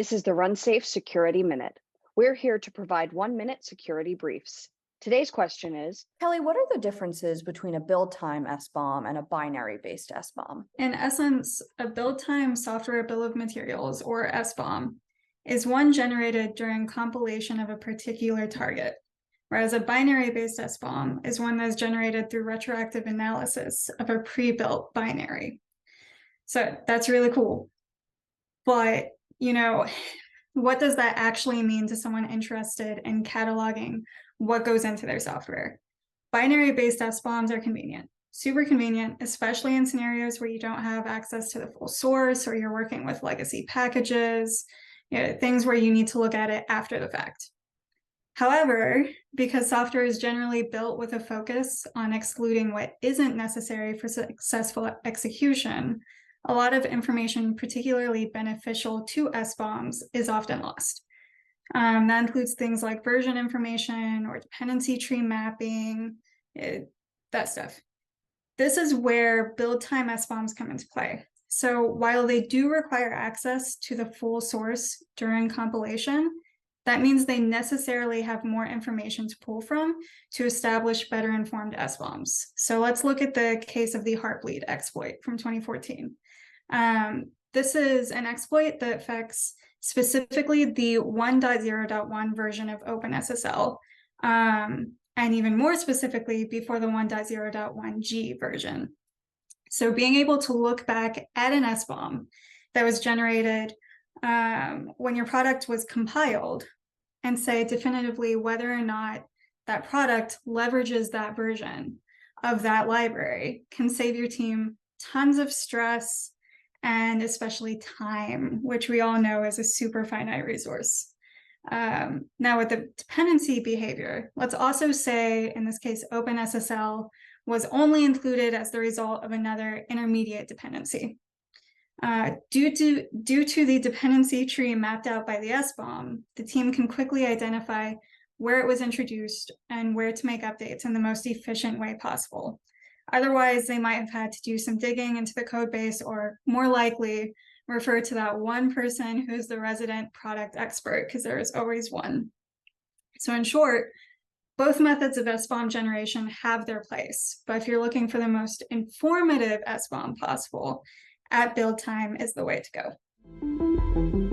This is the RunSafe Security Minute. We're here to provide 1-minute security briefs. Today's question is, Kelli, what are the differences between a build time SBOM and a binary-based SBOM? In essence, a build time software bill of materials, or SBOM, is one generated during compilation of a particular target, whereas a binary-based SBOM is one that is generated through retroactive analysis of a pre-built binary. So that's really cool. But, what does that actually mean to someone interested in cataloging what goes into their software? Binary-based SBOMs are convenient, super convenient, especially in scenarios where you don't have access to the full source or you're working with legacy packages, things where you need to look at it after the fact. However, because software is generally built with a focus on excluding what isn't necessary for successful execution, a lot of information particularly beneficial to SBOMs is often lost. That includes things like version information or dependency tree mapping, that stuff. This is where build time SBOMs come into play. So while they do require access to the full source during compilation, that means they necessarily have more information to pull from to establish better informed SBOMs. So let's look at the case of the Heartbleed exploit from 2014. This is an exploit that affects specifically the 1.0.1 version of OpenSSL, and even more specifically before the 1.0.1G version. So being able to look back at an SBOM that was generated when your product was compiled and say definitively whether or not that product leverages that version of that library can save your team tons of stress and especially time, which we all know is a super finite resource. Now with the dependency behavior, let's also say, in this case, OpenSSL was only included as the result of another intermediate dependency. Due to the dependency tree mapped out by the SBOM, the team can quickly identify where it was introduced and where to make updates in the most efficient way possible. Otherwise, they might have had to do some digging into the code base, or more likely refer to that one person who's the resident product expert, because there is always one. So in short, both methods of SBOM generation have their place, but if you're looking for the most informative SBOM possible, at build time is the way to go.